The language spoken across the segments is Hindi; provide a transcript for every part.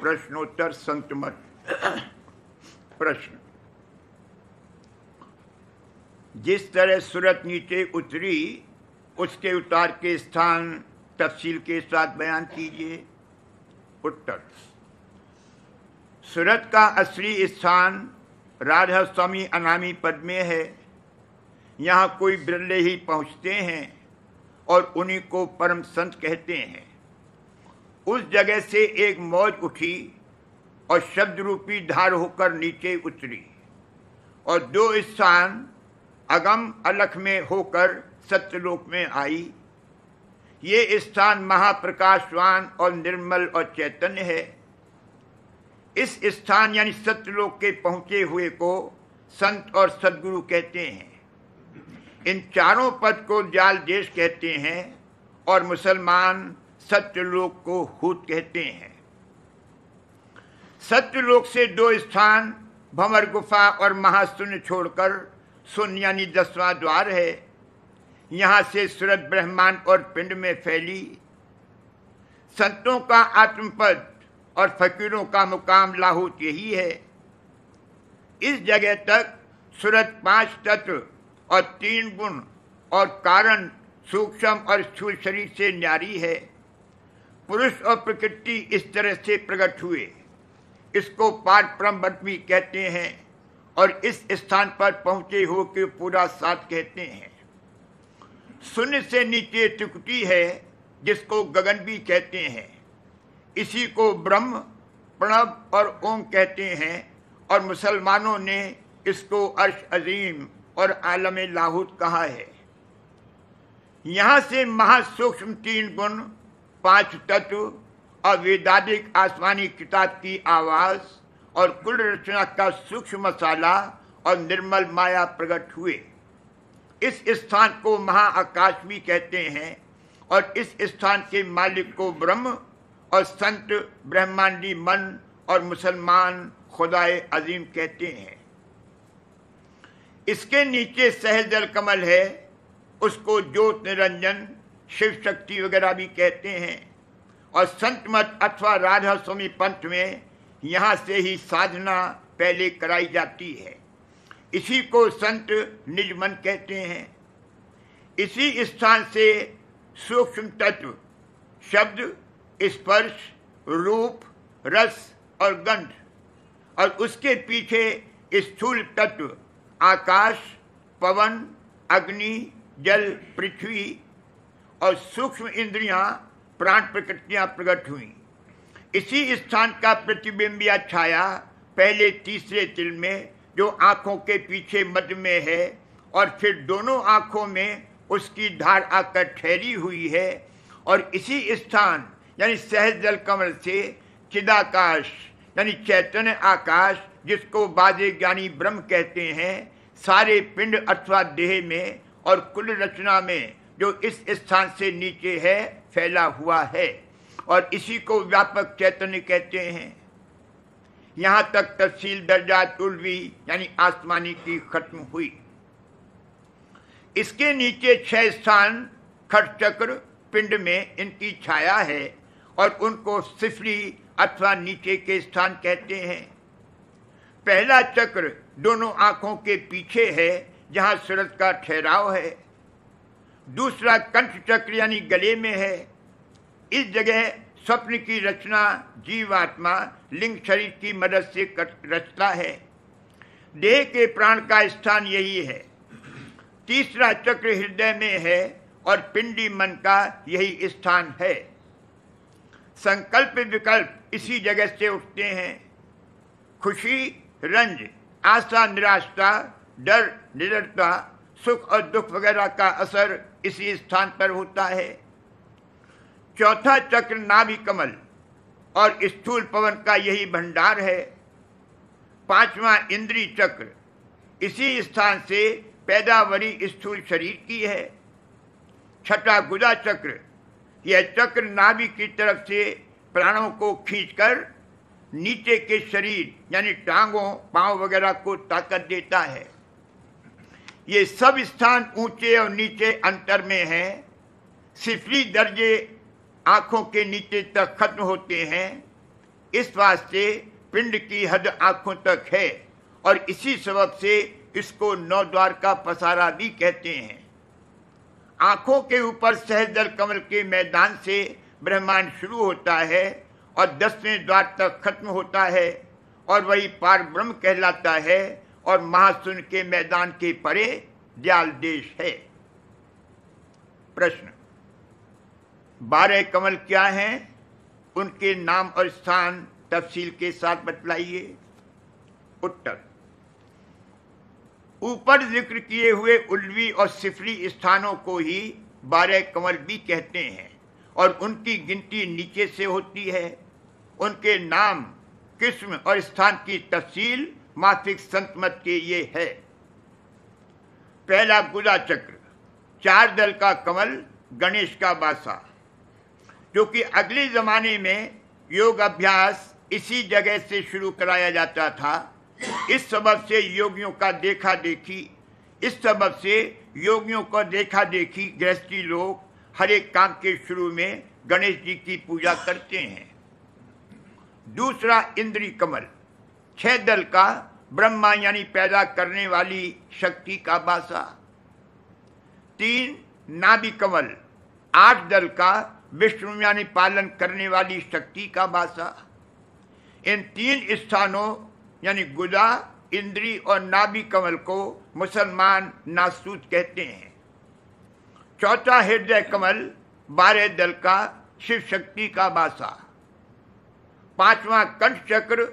प्रश्नोत्तर संतमत। प्रश्न, जिस तरह सूरत नीचे उतरी उसके उतार के स्थान तफसील के साथ बयान कीजिए। उत्तर, सूरत का असली स्थान राधा स्वामी अनामी पद में है। यहाँ कोई बिरले ही पहुँचते हैं और उन्हीं को परम संत कहते हैं। उस जगह से एक मौज उठी और शब्द रूपी धार होकर नीचे उतरी और दो स्थान अगम अलख में होकर सत्यलोक में आई। ये स्थान महाप्रकाशवान और निर्मल और चैतन्य है। इस स्थान यानी सत्यलोक के पहुंचे हुए को संत और सद्गुरु कहते हैं। इन चारों पद को जाल देश कहते हैं और मुसलमान सत्यलोक को हूत कहते हैं। सत्यलोक से दो स्थान भंवर गुफा और महाशून्य छोड़कर शून्य यानी 10वां द्वार है। यहाँ से सूरत ब्रह्मांड और पिंड में फैली। संतों का आत्मपद और फकीरों का मुकाम लाहौत यही है। इस जगह तक सूरत 5 तत्व और 3 गुण और कारण सूक्ष्म और स्थूल शरीर से न्यारी है। पुरुष और प्रकृति इस तरह से प्रकट हुए। इसको पाठ परम भी कहते हैं और इस स्थान पर पहुंचे हो के पूरा साथ कहते हैं। शून्य से नीचे त्रिकुटी है जिसको गगन भी कहते हैं। इसी को ब्रह्म, प्रणव और ओम कहते हैं और मुसलमानों ने इसको अर्श अजीम और आलम लाहूत कहा है। यहाँ से महासूक्ष्म 3 गुण, 5 तत्व और वेदादिक आसमानी किताब की आवाज और कुल रचना का सूक्ष्म मसाला और निर्मल माया प्रकट हुए। इस स्थान को महाआकाश भी कहते हैं और इस स्थान के मालिक को ब्रह्म और संत ब्रह्मांडी मन और मुसलमान खुदाए अजीम कहते हैं। इसके नीचे सहजल कमल है, उसको ज्योत निरंजन, शिव शक्ति वगैरह भी कहते हैं और संत मत अथवा राधा स्वामी पंथ में यहाँ से ही साधना पहले कराई जाती है। इसी को संत निज मन कहते हैं। इसी स्थान से सूक्ष्म तत्व शब्द, स्पर्श, रूप, रस और गंध और उसके पीछे स्थूल तत्व आकाश, पवन, अग्नि, जल, पृथ्वी और सूक्ष्म इंद्रियां, प्राण प्रकृतियां प्रकट हुई। इसी स्थान का प्रतिबिंब या छाया पहले तीसरे तिल में जो आंखों के पीछे मध्य में है और फिर दोनों आंखों में उसकी धार आकर ठहरी हुई है और इसी स्थान यानी सहज जल कमल से चिदाकाश यानी चैतन्य आकाश, जिसको बाजे ज्ञानी ब्रह्म कहते हैं, सारे पिंड अथवा देह में और कुल रचना में जो इस स्थान से नीचे है फैला हुआ है और इसी को व्यापक चैतन्य कहते हैं। यहाँ तक तफसील दर्जात उल्वी यानी आसमानी की खत्म हुई। इसके नीचे 6 स्थान खट चक्र पिंड में इनकी छाया है और उनको सिफली अथवा नीचे के स्थान कहते हैं। पहला चक्र दोनों आंखों के पीछे है जहाँ सूरत का ठहराव है। दूसरा कंठ चक्र यानी गले में है। इस जगह स्वप्न की रचना जीवात्मा लिंग शरीर की मदद से रचता है। देह के प्राण का स्थान यही है। तीसरा चक्र हृदय में है और पिंडी मन का यही स्थान है। संकल्प विकल्प इसी जगह से उठते हैं। खुशी, रंज, आशा, निराशा, डर, निडरता, सुख और दुख वगैरह का असर इसी स्थान पर होता है। चौथा चक्र नाभि कमल और स्थूल पवन का यही भंडार है। 5वां इंद्रिय चक्र इसी स्थान से पैदावारी स्थूल शरीर की है। 6ठा गुदा चक्र, यह चक्र नाभि की तरफ से प्राणों को खींचकर नीचे के शरीर यानी टांगों, पांव वगैरह को ताकत देता है। ये सब स्थान ऊंचे और नीचे अंतर में हैं। सिफली दर्जे आंखों के नीचे तक खत्म होते हैं। इस वास्ते पिंड की हद आंखों तक है और इसी सबब से इसको नौ द्वार का पसारा भी कहते हैं। आंखों के ऊपर सहस्त्र कमल के मैदान से ब्रह्मांड शुरू होता है और 10वें द्वार तक खत्म होता है और वही पार ब्रह्म कहलाता है और महाशून्य के मैदान के परे दयाल देश है। प्रश्न, 12 कमल क्या हैं? उनके नाम और स्थान तफसील के साथ बतलाइए। उत्तर, ऊपर जिक्र किए हुए उल्वी और सिफली स्थानों को ही 12 कमल भी कहते हैं और उनकी गिनती नीचे से होती है। उनके नाम, किस्म और स्थान की तफसील मासिक संत मत के ये है। पहला गुदा चक्र, 4 दल का कमल, गणेश का बासा, जो कि अगले जमाने में योग अभ्यास इसी जगह से शुरू कराया जाता था। इस सबब से योगियों का देखा देखी गृहस्थी लोग हर एक काम के शुरू में गणेश जी की पूजा करते हैं। दूसरा इंद्री कमल, 6 दल का, ब्रह्मा यानी पैदा करने वाली शक्ति का बासा। 3 नाभि कमल, 8 दल का, विष्णु यानी पालन करने वाली शक्ति का बासा। इन 3 स्थानों यानी गुदा, इंद्री और नाभि कमल को मुसलमान नासूत कहते हैं। चौथा हृदय कमल, 12 दल का, शिव शक्ति का बासा। 5वां कंठ चक्र,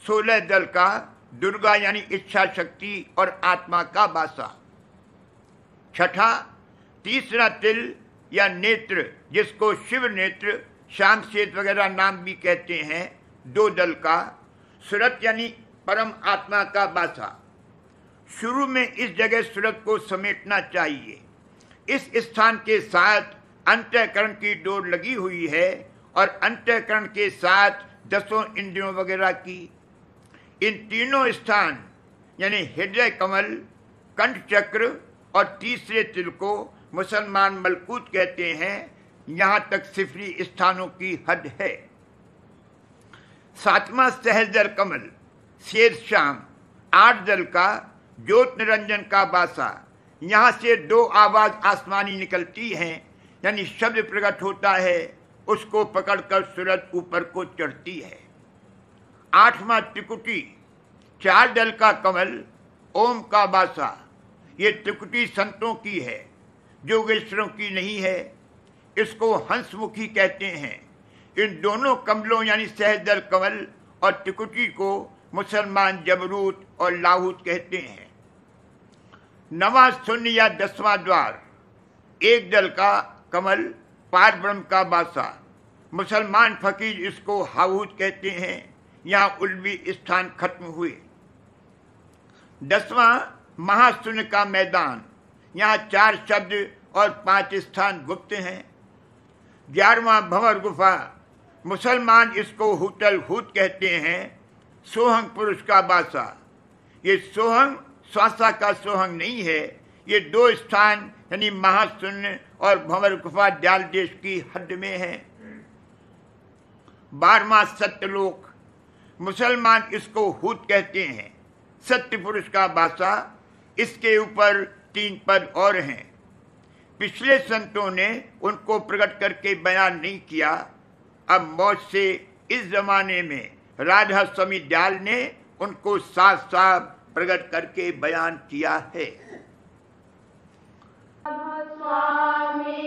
16 दल का, दुर्गा यानी इच्छा शक्ति और आत्मा का बासा। 6ठा तीसरा तिल या नेत्र, जिसको शिव नेत्र, शाम शेत वगैरह नाम भी कहते हैं, 2 दल का, सुरत यानी परम आत्मा का बासा। शुरू में इस जगह सुरत को समेटना चाहिए। इस स्थान के साथ अंतःकरण की डोर लगी हुई है और अंतःकरण के साथ 10 इंद्रियों वगैरह की। इन तीनों स्थान यानी हृदय कमल, कंठ चक्र और तीसरे तिल को मुसलमान मलकूत कहते हैं। यहाँ तक सिफली स्थानों की हद है। 7वां सहस्त्र कमल, शेर शाम, 8 दल का, ज्योत निरंजन का बासा। यहाँ से 2 आवाज आसमानी निकलती हैं, यानी शब्द प्रकट होता है, उसको पकड़कर सूरज ऊपर को चढ़ती है। 8वां त्रिकुटी, 4 दल का कमल, ओम का बासा। ये त्रिकुटी संतों की है, योगेश्वरों की नहीं है। इसको हंसमुखी कहते हैं। इन दोनों कमलों यानी सहस्त्र कमल और त्रिकुटी को मुसलमान जबरूत और लाहूत कहते हैं। 9वां शून्य या 10वां द्वार, 1 दल का कमल, पार ब्रह्म का बासा। मुसलमान फकीर इसको हाहूत कहते हैं। यहाँ उल्वी स्थान खत्म हुए। 10वां महाशून्य का मैदान, यहाँ 4 शब्द और 5 स्थान गुप्त हैं। 11वां भंवर गुफा, मुसलमान इसको हुतल हूत कहते हैं, सोहंग पुरुष का बासा। ये सोहंग स्वासा का सोहंग नहीं है। ये 2 स्थान यानी महाशून्य और भंवर गुफा दयाल देश की हद में है। 12वां सत्यलोक, मुसलमान इसको हूत कहते हैं, सत्य पुरुष का बासा। इसके ऊपर 3 पद और हैं। पिछले संतों ने उनको प्रकट करके बयान नहीं किया। अब मौत से इस जमाने में राधा स्वामी दयाल ने उनको साफ साफ प्रकट करके बयान किया है। स्वामी